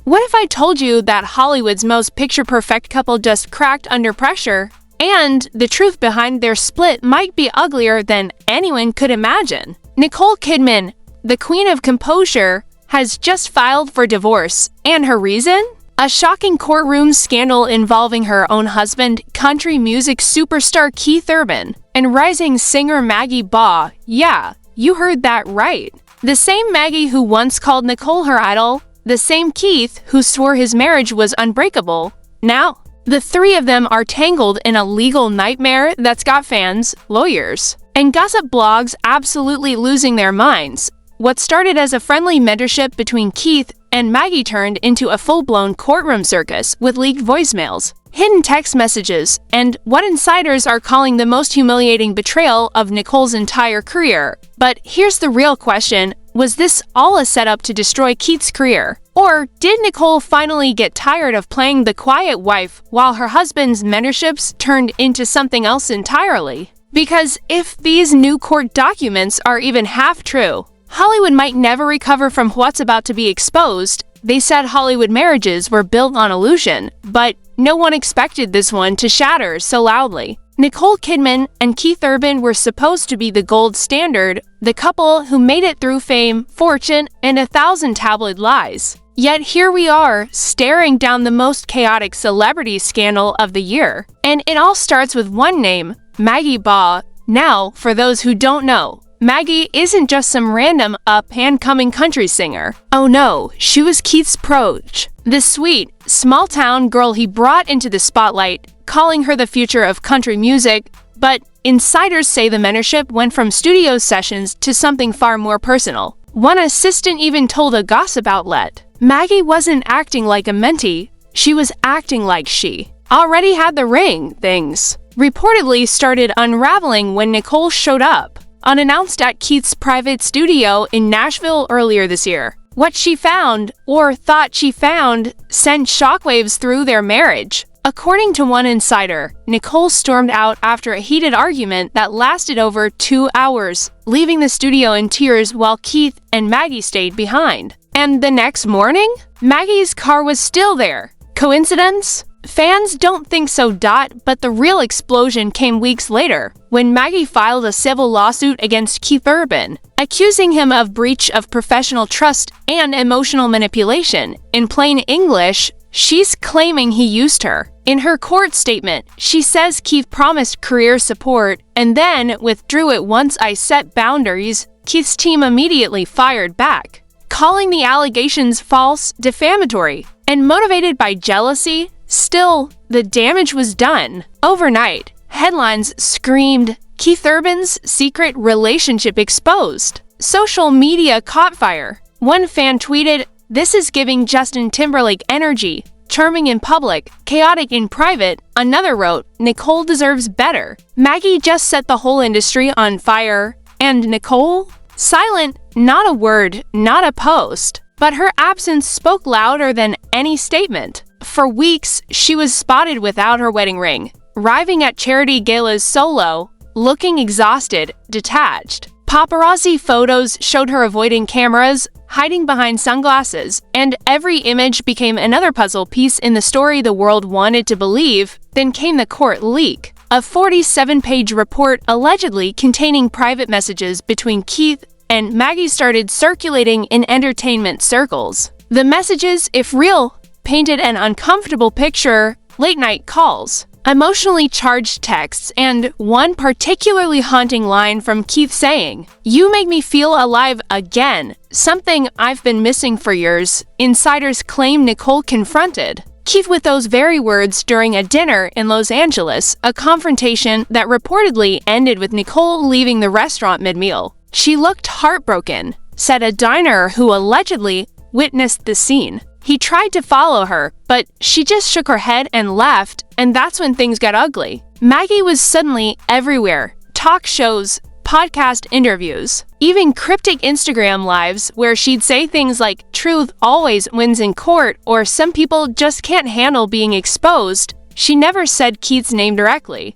What if I told you that Hollywood's most picture-perfect couple just cracked under pressure, and the truth behind their split might be uglier than anyone could imagine? Nicole Kidman, the queen of composure, has just filed for divorce, and her reason? A shocking courtroom scandal involving her own husband, country music superstar Keith Urban, and rising singer Maggie Baugh. Yeah, you heard that right. The same Maggie who once called Nicole her idol, the same Keith who swore his marriage was unbreakable. Now, the three of them are tangled in a legal nightmare that's got fans, lawyers, and gossip blogs absolutely losing their minds. What started as a friendly mentorship between Keith and Maggie turned into a full-blown courtroom circus with leaked voicemails, hidden text messages, and what insiders are calling the most humiliating betrayal of Nicole's entire career. But here's the real question: was this all a setup to destroy Keith's career? Or did Nicole finally get tired of playing the quiet wife while her husband's mentorships turned into something else entirely? Because if these new court documents are even half true, Hollywood might never recover from what's about to be exposed. They said Hollywood marriages were built on illusion, but no one expected this one to shatter so loudly. Nicole Kidman and Keith Urban were supposed to be the gold standard, the couple who made it through fame, fortune, and 1,000 tabloid lies. Yet here we are, staring down the most chaotic celebrity scandal of the year. And it all starts with one name, Maggie Baugh. Now, for those who don't know, Maggie isn't just some random up-and-coming country singer. Oh no, she was Keith's protege, the sweet, small-town girl he brought into the spotlight, calling her the future of country music. But insiders say the mentorship went from studio sessions to something far more personal. One assistant even told a gossip outlet, Maggie wasn't acting like a mentee, she was acting like she already had the ring. Things reportedly started unraveling when Nicole showed up, unannounced at Keith's private studio in Nashville earlier this year. What she found, or thought she found, sent shockwaves through their marriage. According to one insider, Nicole stormed out after a heated argument that lasted over 2 hours, leaving the studio in tears while Keith and Maggie stayed behind. And the next morning, Maggie's car was still there. Coincidence? Fans don't think so. But the real explosion came weeks later, when Maggie filed a civil lawsuit against Keith Urban, accusing him of breach of professional trust and emotional manipulation. In plain English, she's claiming he used her. In her court statement, she says Keith promised career support and then withdrew it once I set boundaries. Keith's team immediately fired back, calling the allegations false, defamatory, and motivated by jealousy. Still, the damage was done. Overnight, headlines screamed, Keith Urban's secret relationship exposed. Social media caught fire. One fan tweeted, "This is giving Justin Timberlake energy. Charming in public, chaotic in private." Another wrote, "Nicole deserves better. Maggie just set the whole industry on fire." And Nicole? Silent, not a word, not a post. But her absence spoke louder than any statement. For weeks, she was spotted without her wedding ring, arriving at charity galas solo, looking exhausted, detached. Paparazzi photos showed her avoiding cameras, hiding behind sunglasses, and every image became another puzzle piece in the story the world wanted to believe. Then came the court leak, a 47-page report allegedly containing private messages between Keith and Maggie started circulating in entertainment circles. The messages, if real, painted an uncomfortable picture: late-night calls, emotionally charged texts, and one particularly haunting line from Keith saying, "You make me feel alive again, something I've been missing for years." Insiders claim Nicole confronted Keith with those very words during a dinner in Los Angeles, a confrontation that reportedly ended with Nicole leaving the restaurant mid-meal. She looked heartbroken, said a diner who allegedly witnessed the scene. He tried to follow her, but she just shook her head and left, and that's when things got ugly. Maggie was suddenly everywhere. Talk shows, podcast interviews, even cryptic Instagram lives where she'd say things like, "Truth always wins in court," or "Some people just can't handle being exposed." She never said Keith's name directly.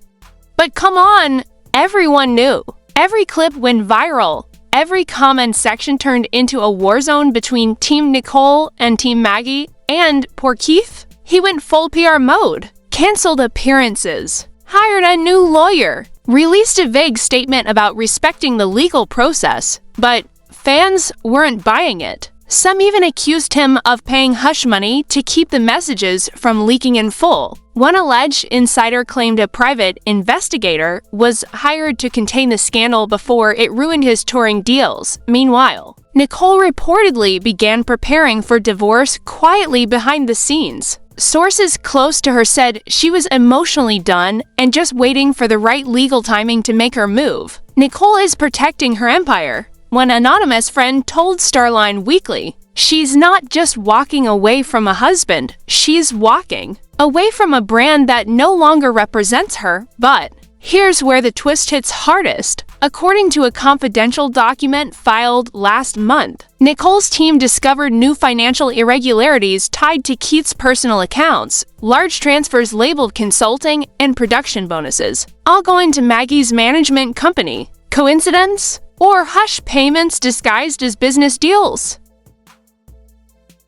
But come on, everyone knew. Every clip went viral. every comment section turned into a war zone between Team Nicole and Team Maggie, and poor Keith? He went full PR mode, canceled appearances, hired a new lawyer, released a vague statement about respecting the legal process, but fans weren't buying it. Some even accused him of paying hush money to keep the messages from leaking in full. One alleged insider claimed a private investigator was hired to contain the scandal before it ruined his touring deals. Meanwhile, Nicole reportedly began preparing for divorce quietly behind the scenes. Sources close to her said she was emotionally done and just waiting for the right legal timing to make her move. Nicole is protecting her empire. One anonymous friend told Starline Weekly, "She's not just walking away from a husband, she's walking away from a brand that no longer represents her." But here's where the twist hits hardest. According to a confidential document filed last month, Nicole's team discovered new financial irregularities tied to Keith's personal accounts, large transfers labeled consulting, and production bonuses, all going to Maggie's management company. Coincidence? Or hush payments disguised as business deals?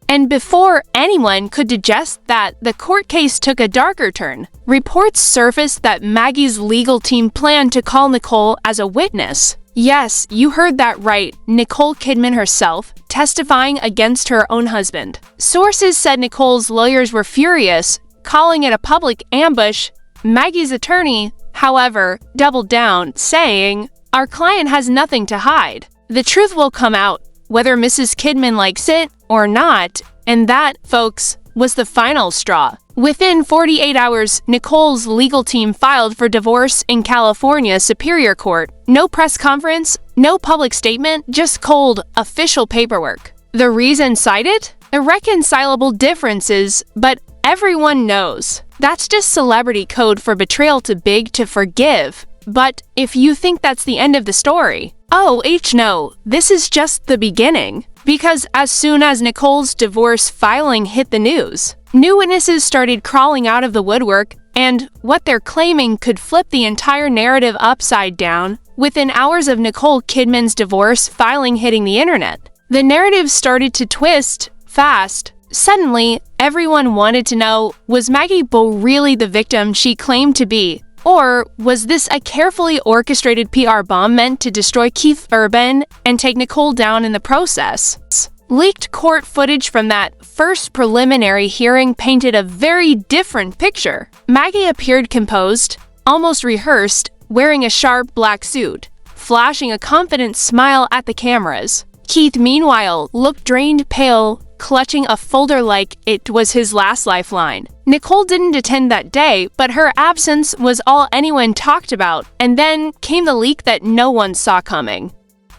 And before anyone could digest that, the court case took a darker turn. Reports surfaced that Maggie's legal team planned to call Nicole as a witness. Yes, you heard that right, Nicole Kidman herself, testifying against her own husband. Sources said Nicole's lawyers were furious, calling it a public ambush. Maggie's attorney, however, doubled down, saying, "Our client has nothing to hide. The truth will come out, whether Mrs. Kidman likes it or not," and that, folks, was the final straw. Within 48 hours, Nicole's legal team filed for divorce in California Superior Court. No press conference, no public statement, just cold, official paperwork. The reason cited? Irreconcilable differences, but everyone knows. That's just celebrity code for betrayal too big to forgive. But if you think that's the end of the story, no, this is just the beginning. Because as soon as Nicole's divorce filing hit the news, new witnesses started crawling out of the woodwork, and what they're claiming could flip the entire narrative upside down. Within hours of Nicole Kidman's divorce filing hitting the internet, the narrative started to twist fast. Suddenly, everyone wanted to know, was Maggie Baugh really the victim she claimed to be? Or was this a carefully orchestrated PR bomb meant to destroy Keith Urban and take Nicole down in the process? Leaked court footage from that first preliminary hearing painted a very different picture. Maggie appeared composed, almost rehearsed, wearing a sharp black suit, flashing a confident smile at the cameras. Keith, meanwhile, looked drained, pale, clutching a folder like it was his last lifeline. Nicole didn't attend that day, but her absence was all anyone talked about, and then came the leak that no one saw coming.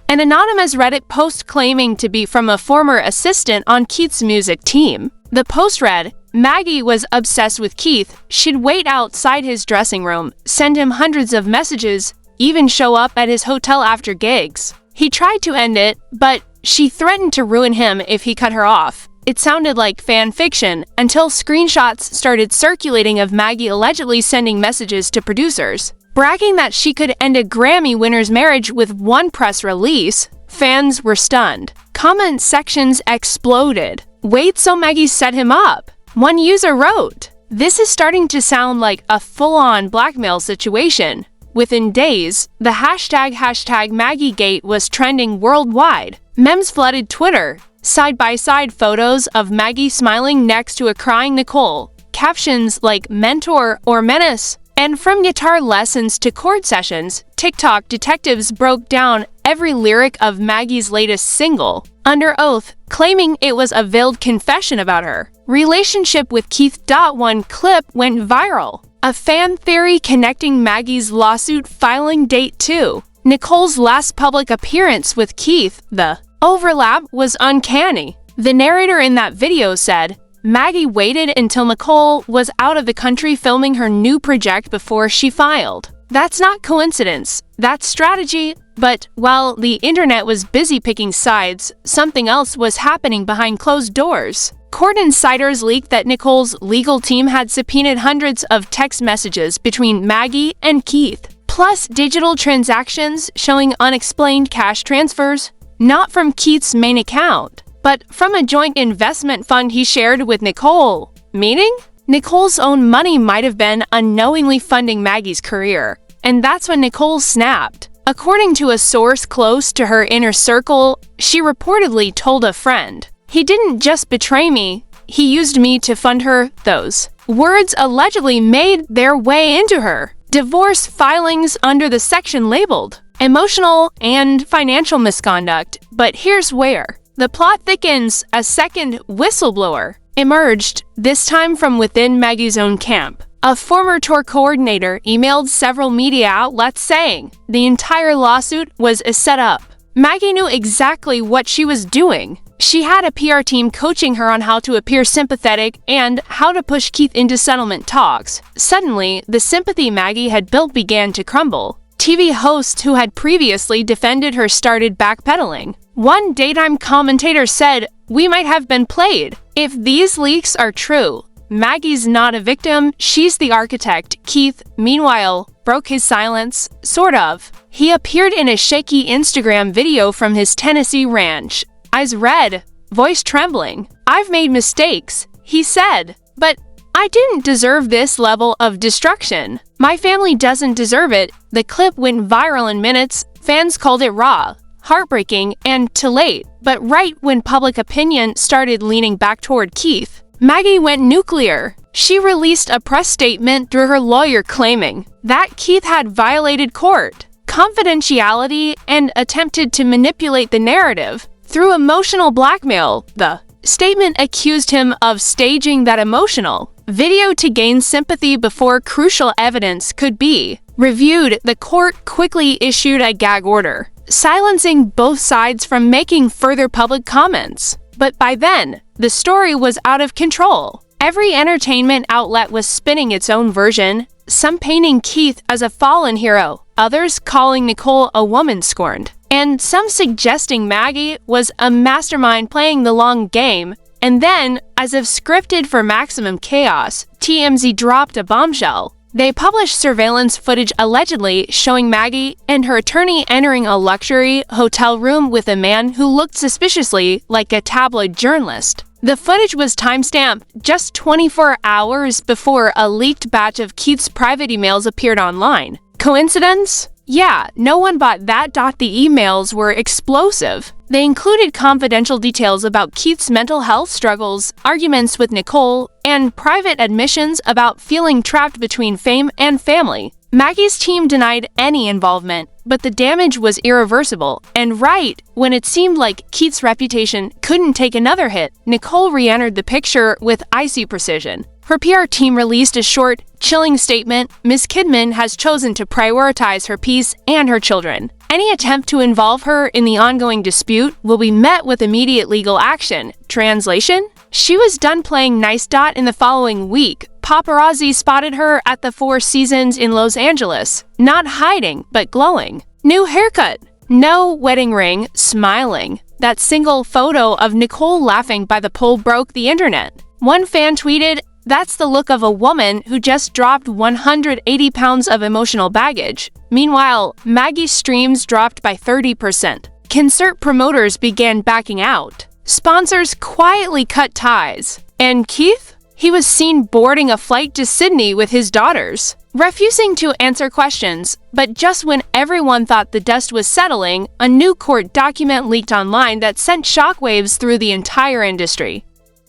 An anonymous Reddit post claiming to be from a former assistant on Keith's music team. The post read, "Maggie was obsessed with Keith. She'd wait outside his dressing room, send him hundreds of messages, even show up at his hotel after gigs. He tried to end it, but she threatened to ruin him if he cut her off." It sounded like fan fiction until screenshots started circulating of Maggie allegedly sending messages to producers, bragging that she could end a Grammy winner's marriage with one press release. Fans were stunned. Comment sections exploded. "Wait, so Maggie set him up?" One user wrote, "This is starting to sound like a full-on blackmail situation." Within days, the hashtag #MaggieGate was trending worldwide. Memes flooded Twitter. Side-by-side photos of Maggie smiling next to a crying Nicole. Captions like "mentor" or "menace." And from guitar lessons to court sessions, TikTok detectives broke down every lyric of Maggie's latest single, under oath, claiming it was a veiled confession about her relationship with Keith. One clip went viral. A fan theory connecting Maggie's lawsuit filing date to Nicole's last public appearance with Keith. The overlap was uncanny. The narrator in that video said, "Maggie waited until Nicole was out of the country filming her new project before she filed." That's not coincidence, that's strategy. But while the internet was busy picking sides, something else was happening behind closed doors. Court insiders leaked that Nicole's legal team had subpoenaed hundreds of text messages between Maggie and Keith, plus digital transactions showing unexplained cash transfers, not from Keith's main account, but from a joint investment fund he shared with Nicole. Meaning, Nicole's own money might have been unknowingly funding Maggie's career. And that's when Nicole snapped. According to a source close to her inner circle, she reportedly told a friend, "He didn't just betray me, he used me to fund her." Those words allegedly made their way into her divorce filings under the section labeled emotional and financial misconduct. But here's where the plot thickens. A second whistleblower emerged, this time from within Maggie's own camp. A former tour coordinator emailed several media outlets saying the entire lawsuit was a setup. Maggie knew exactly what she was doing. She had a PR team coaching her on how to appear sympathetic and how to push Keith into settlement talks. Suddenly, the sympathy Maggie had built began to crumble. TV hosts who had previously defended her started backpedaling. One daytime commentator said, "We might have been played." If these leaks are true, Maggie's not a victim, she's the architect. Keith, meanwhile, broke his silence, sort of. He appeared in a shaky Instagram video from his Tennessee ranch. Eyes red, voice trembling. "I've made mistakes," he said, "but I didn't deserve this level of destruction. My family doesn't deserve it." The clip went viral in minutes. Fans called it raw, heartbreaking, and too late. But right when public opinion started leaning back toward Keith, Maggie went nuclear. She released a press statement through her lawyer claiming that Keith had violated court confidentiality and attempted to manipulate the narrative through emotional blackmail. The statement accused him of staging that emotional video to gain sympathy before crucial evidence could be reviewed. The court quickly issued a gag order, silencing both sides from making further public comments. But by then, the story was out of control. Every entertainment outlet was spinning its own version, some painting Keith as a fallen hero, others calling Nicole a woman scorned, and some suggesting Maggie was a mastermind playing the long game. And then, as if scripted for maximum chaos, TMZ dropped a bombshell. They published surveillance footage allegedly showing Maggie and her attorney entering a luxury hotel room with a man who looked suspiciously like a tabloid journalist. The footage was timestamped just 24 hours before a leaked batch of Keith's private emails appeared online. Coincidence? Yeah, no one bought that. The emails were explosive. They included confidential details about Keith's mental health struggles, arguments with Nicole, and private admissions about feeling trapped between fame and family. Maggie's team denied any involvement, but the damage was irreversible. And right when it seemed like Keith's reputation couldn't take another hit, Nicole re-entered the picture with icy precision. Her PR team released a short, chilling statement. Ms. Kidman has chosen to prioritize her peace and her children. Any attempt to involve her in the ongoing dispute will be met with immediate legal action. Translation? She was done playing nice. In the following week, paparazzi spotted her at the Four Seasons in Los Angeles, not hiding, but glowing. New haircut, no wedding ring, smiling. That single photo of Nicole laughing by the pool broke the internet. One fan tweeted, "That's the look of a woman who just dropped 180 pounds of emotional baggage." Meanwhile, Maggie's streams dropped by 30%. Concert promoters began backing out. Sponsors quietly cut ties. And Keith? He was seen boarding a flight to Sydney with his daughters, refusing to answer questions. But just when everyone thought the dust was settling, a new court document leaked online that sent shockwaves through the entire industry.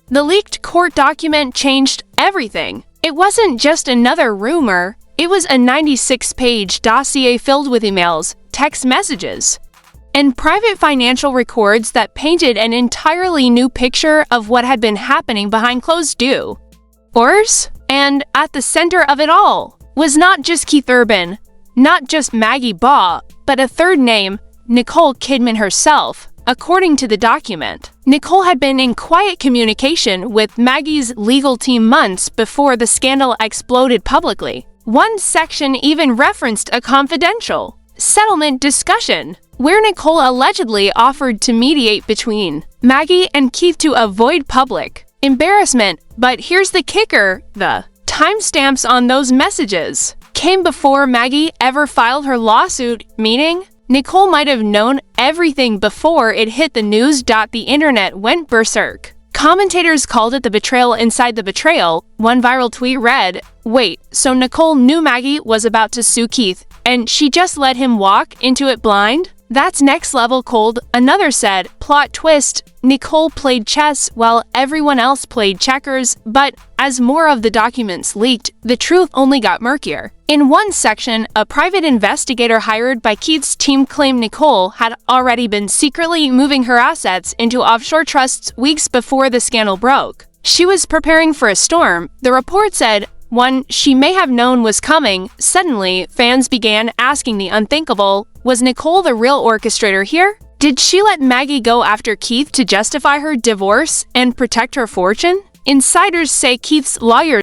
The leaked court document changed everything. It wasn't just another rumor. It was a 96-page dossier filled with emails, text messages, and private financial records that painted an entirely new picture of what had been happening behind closed doors. And at the center of it all was not just Keith Urban, not just Maggie Baugh, but a third name, Nicole Kidman herself. According to the document, Nicole had been in quiet communication with Maggie's legal team months before the scandal exploded publicly. One section even referenced a confidential settlement discussion, where Nicole allegedly offered to mediate between Maggie and Keith to avoid public embarrassment. But here's the kicker, the timestamps on those messages. came before Maggie ever filed her lawsuit, meaning Nicole might have known everything before it hit the news. The internet went berserk. Commentators called it the betrayal inside the betrayal. One viral tweet read, "Wait, so Nicole knew Maggie was about to sue Keith, and she just let him walk into it blind? That's next level cold." Another said, "Plot twist, Nicole played chess while everyone else played checkers," but as more of the documents leaked, the truth only got murkier. In one section, a private investigator hired by Keith's team claimed Nicole had already been secretly moving her assets into offshore trusts weeks before the scandal broke. She was preparing for a storm, the report said. One she may have known was coming. Suddenly, fans began asking the unthinkable, was Nicole the real orchestrator here? Did she let Maggie go after Keith to justify her divorce and protect her fortune? Insiders say Keith's lawyers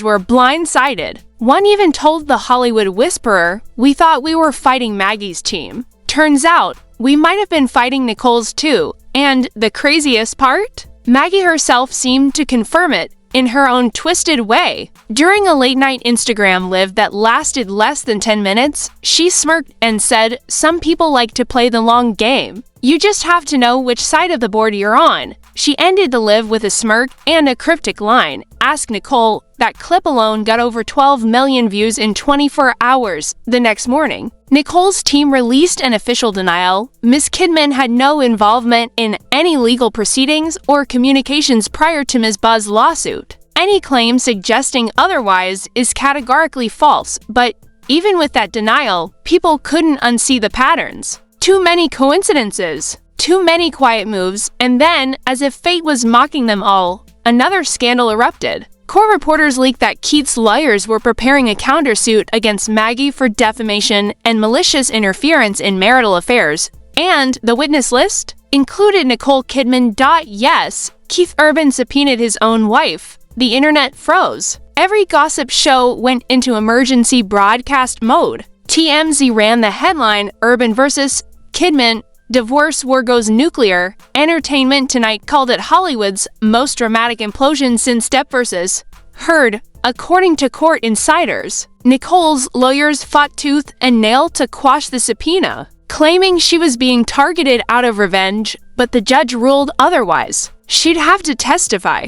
were blindsided. One even told The Hollywood Whisperer, "We thought we were fighting Maggie's team. Turns out, we might have been fighting Nicole's too." And the craziest part? Maggie herself seemed to confirm it in her own twisted way. During a late-night Instagram live that lasted less than 10 minutes, she smirked and said, "Some people like to play the long game. You just have to know which side of the board you're on." She ended the live with a smirk and a cryptic line, "Ask Nicole." That clip alone got over 12 million views in 24 hours. The next morning, Nicole's team released an official denial. Ms. Kidman had no involvement in any legal proceedings or communications prior to Ms. Baugh's lawsuit. Any claim suggesting otherwise is categorically false, but even with that denial, people couldn't unsee the patterns. Too many coincidences, too many quiet moves, and then, as if fate was mocking them all, another scandal erupted. Court reporters leaked that Keith's lawyers were preparing a countersuit against Maggie for defamation and malicious interference in marital affairs, and the witness list included Nicole Kidman. Yes, Keith Urban subpoenaed his own wife. The internet froze. Every gossip show went into emergency broadcast mode. TMZ ran the headline, "Urban vs. Kidman, Divorce War Goes Nuclear." Entertainment Tonight called it Hollywood's most dramatic implosion since Depp vs. Heard. According to court insiders, Nicole's lawyers fought tooth and nail to quash the subpoena, claiming she was being targeted out of revenge, but the judge ruled otherwise. She'd have to testify.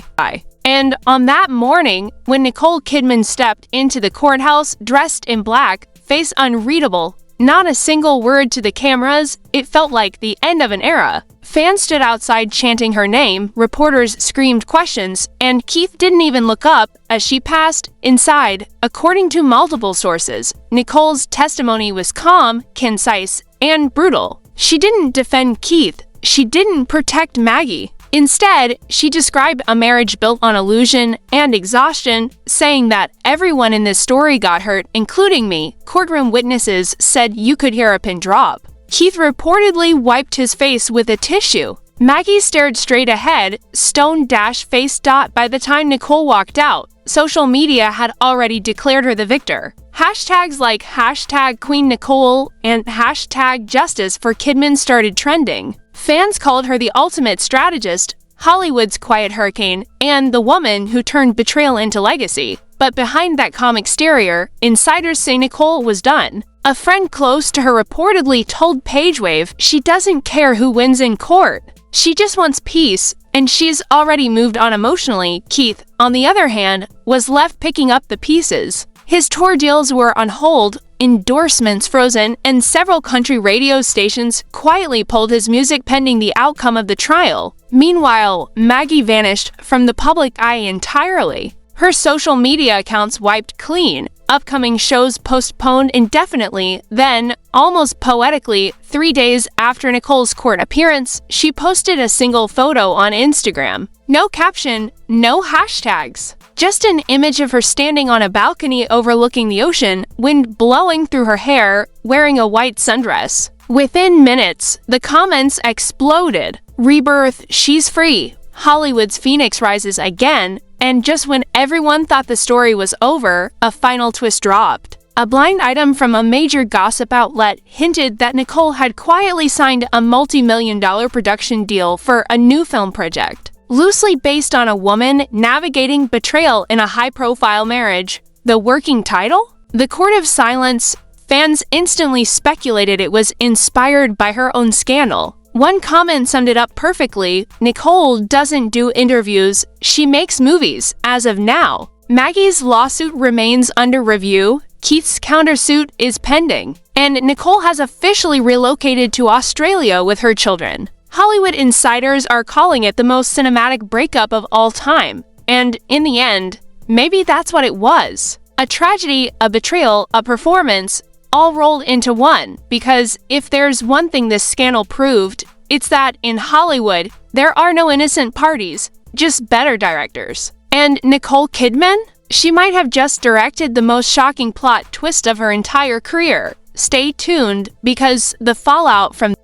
And on that morning, when Nicole Kidman stepped into the courthouse dressed in black, face unreadable, not a single word to the cameras, it felt like the end of an era. Fans stood outside chanting her name, reporters screamed questions, and Keith didn't even look up as she passed. Inside, according to multiple sources, Nicole's testimony was calm, concise, and brutal. She didn't defend Keith. She didn't protect Maggie. Instead, she described a marriage built on illusion and exhaustion, saying that everyone in this story got hurt, including me. Courtroom witnesses said you could hear a pin drop. Keith reportedly wiped his face with a tissue. Maggie stared straight ahead, stone-face. By the time Nicole walked out, social media had already declared her the victor. Hashtags like #QueenNicole and #JusticeForKidman started trending. Fans called her the ultimate strategist, Hollywood's quiet hurricane, and the woman who turned betrayal into legacy. But behind that calm exterior, insiders say Nicole was done. A friend close to her reportedly told PageWave she doesn't care who wins in court. She just wants peace, and she's already moved on emotionally. Keith, on the other hand, was left picking up the pieces. His tour deals were on hold, endorsements frozen, and several country radio stations quietly pulled his music pending the outcome of the trial. Meanwhile, Maggie vanished from the public eye entirely. Her social media accounts wiped clean, upcoming shows postponed indefinitely. Then, almost poetically, 3 days after Nicole's court appearance, she posted a single photo on Instagram. No caption, no hashtags. Just an image of her standing on a balcony overlooking the ocean, wind blowing through her hair, wearing a white sundress. Within minutes, the comments exploded. Rebirth, she's free. Hollywood's phoenix rises again. And just when everyone thought the story was over, a final twist dropped. A blind item from a major gossip outlet hinted that Nicole had quietly signed a multi-million-dollar production deal for a new film project, loosely based on a woman navigating betrayal in a high-profile marriage. the working title? The Court of Silence. Fans instantly speculated it was inspired by her own scandal. One comment summed it up perfectly: Nicole doesn't do interviews, she makes movies, as of now. Maggie's lawsuit remains under review, Keith's countersuit is pending, and Nicole has officially relocated to Australia with her children. Hollywood insiders are calling it the most cinematic breakup of all time, and in the end, maybe that's what it was. A tragedy, a betrayal, a performance, all rolled into one, because if there's one thing this scandal proved, it's that in Hollywood, there are no innocent parties, just better directors. And Nicole Kidman? She might have just directed the most shocking plot twist of her entire career. Stay tuned, because the fallout from